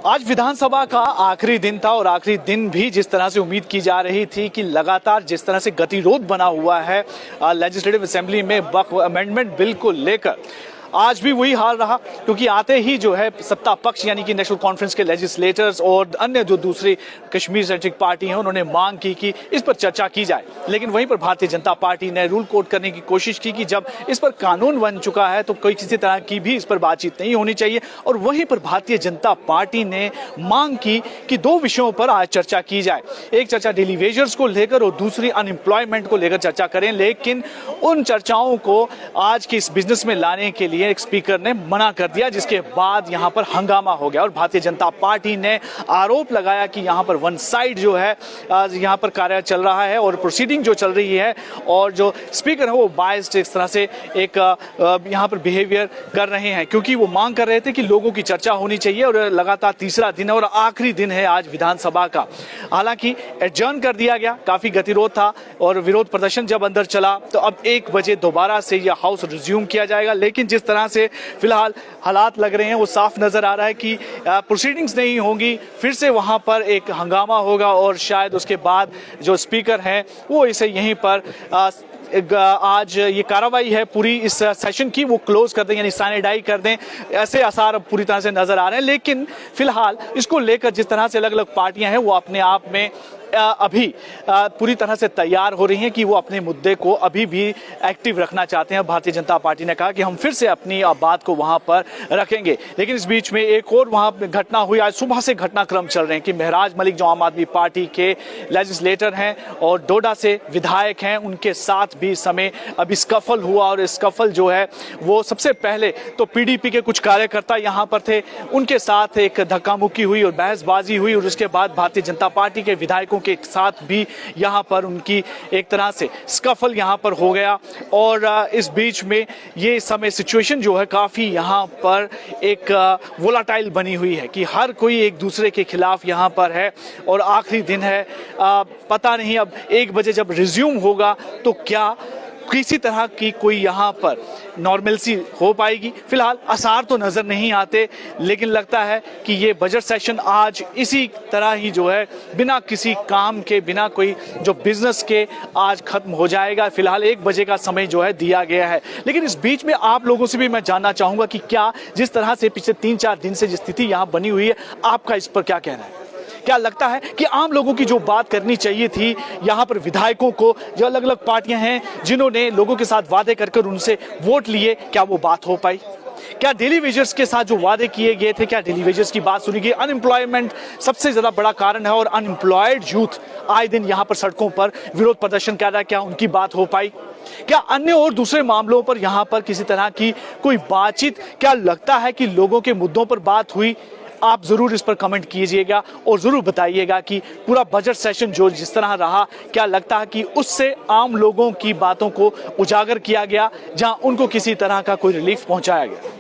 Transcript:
आज विधानसभा का आखिरी दिन था और आखिरी दिन भी जिस तरह से उम्मीद की जा रही थी कि लगातार जिस तरह से गतिरोध बना हुआ है लेजिस्लेटिव असेंबली में वक्फ अमेंडमेंट बिल को लेकर, आज भी वही हाल रहा। क्योंकि आते ही जो है सत्ता पक्ष यानी कि नेशनल कॉन्फ्रेंस के लेजिस्लेटर्स और अन्य जो दूसरी कश्मीर सेंट्रिक पार्टी हैं, उन्होंने मांग की कि इस पर चर्चा की जाए। लेकिन वहीं पर भारतीय जनता पार्टी ने रूल कोट करने की कोशिश की कि जब इस पर कानून बन चुका है तो कोई किसी तरह की भी इस पर बातचीत नहीं होनी चाहिए। और वहीं पर भारतीय जनता पार्टी ने मांग की कि दो विषयों पर आज चर्चा की जाए। एक चर्चा डेली वेजर्स को लेकर और दूसरी अनएम्प्लॉयमेंट को लेकर चर्चा करें। लेकिन उन चर्चाओं को आज के इस बिजनेस में लाने के लिए एक स्पीकर ने मना कर दिया, जिसके बाद यहां पर हंगामा हो गया और भारतीय जनता पार्टी ने आरोप लगाया कि यहां पर वन साइड जो है यहां पर कार्य चल रहा है और प्रोसीडिंग जो चल रही है और जो स्पीकर है वो बायस्ड इस तरह से एक यहां पर बिहेवियर कर रहे हैं। क्योंकि वो मांग कर रहे थे कि लोगों की चर्चा होनी चाहिए और लगातार तीसरा दिन है और आखिरी दिन है आज विधानसभा का। हालांकि एडजर्न कर दिया गया, काफी गतिरोध था और विरोध प्रदर्शन जब अंदर चला तो अब 1 बजे दोबारा से यह हाउस रिज्यूम किया जाएगा। लेकिन जिस तरह से फिलहाल हालात लग रहे हैं वो साफ नजर आ रहा है कि प्रोसीडिंग्स नहीं होंगी, फिर से वहां पर एक हंगामा होगा और शायद उसके बाद जो स्पीकर हैं वो इसे यहीं पर आज ये कार्रवाई है पूरी इस सेशन की वो क्लोज कर दें यानी साइनेडाई कर दें, ऐसे आसार अब पूरी तरह से नजर आ रहे हैं। लेकिन फिलहाल इसको लेकर जिस तरह से अलग अलग पार्टियां हैं वो अपने आप में अभी पूरी तरह से तैयार हो रही हैं कि वो अपने मुद्दे को अभी भी एक्टिव रखना चाहते हैं। भारतीय जनता पार्टी ने कहा कि हम फिर से अपनी बात को वहां पर रखेंगे। लेकिन इस बीच में एक और वहां पर घटना हुई। आज सुबह से घटनाक्रम चल रहे हैं कि महराज मलिक जो आम आदमी पार्टी के लेजिस्लेटर हैं और डोडा से विधायक हैं, उनके साथ भी इस समय अभी स्कफल हुआ और स्कफल जो है वो सबसे पहले तो पीडीपी के कुछ कार्यकर्ता यहां पर थे, उनके साथ एक धक्का मुक्की हुई और बहसबाजी हुई और उसके बाद भारतीय जनता पार्टी के विधायकों के साथ भी यहां पर उनकी एक तरह से स्कफल यहां पर हो गया। और इस बीच में ये समय सिचुएशन जो है काफी यहां पर एक वोलाटाइल बनी हुई है कि हर कोई एक दूसरे के खिलाफ यहां पर है और आखिरी दिन है। पता नहीं अब 1 बजे जब रिज्यूम होगा तो क्या किसी तरह की कोई यहाँ पर नॉर्मलसी हो पाएगी। फिलहाल आसार तो नजर नहीं आते, लेकिन लगता है कि ये बजट सेशन आज इसी तरह ही जो है बिना किसी काम के, बिना कोई जो बिजनेस के आज खत्म हो जाएगा। फिलहाल 1 बजे का समय जो है दिया गया है। लेकिन इस बीच में आप लोगों से भी मैं जानना चाहूंगा कि क्या जिस तरह से पिछले 3-4 दिन से जो स्थिति यहाँ बनी हुई है, आपका इस पर क्या कहना है? क्या लगता है कि आम लोगों की जो बात करनी चाहिए थी यहाँ पर विधायकों को, जो अलग अलग पार्टियां हैं जिन्होंने लोगों के साथ वादे कर उनसे वोट लिए, क्या वो बात हो पाई? क्या डेली वेजर्स के साथ जो वादे किए गए थे, क्या डेली वेजर्स की बात सुनी गई? अनएम्प्लॉयमेंट सबसे ज्यादा बड़ा कारण है और अनएम्प्लॉयड यूथ आए दिन यहाँ पर सड़कों पर विरोध प्रदर्शन कर रहा है, क्या उनकी बात हो पाई? क्या अन्य और दूसरे मामलों पर यहाँ पर किसी तरह की कोई बातचीत, क्या लगता है कि लोगों के मुद्दों पर बात हुई? आप जरूर इस पर कमेंट कीजिएगा और जरूर बताइएगा कि पूरा बजट सेशन जो जिस तरह रहा, क्या लगता है कि उससे आम लोगों की बातों को उजागर किया गया, जहां उनको किसी तरह का कोई रिलीफ पहुंचाया गया?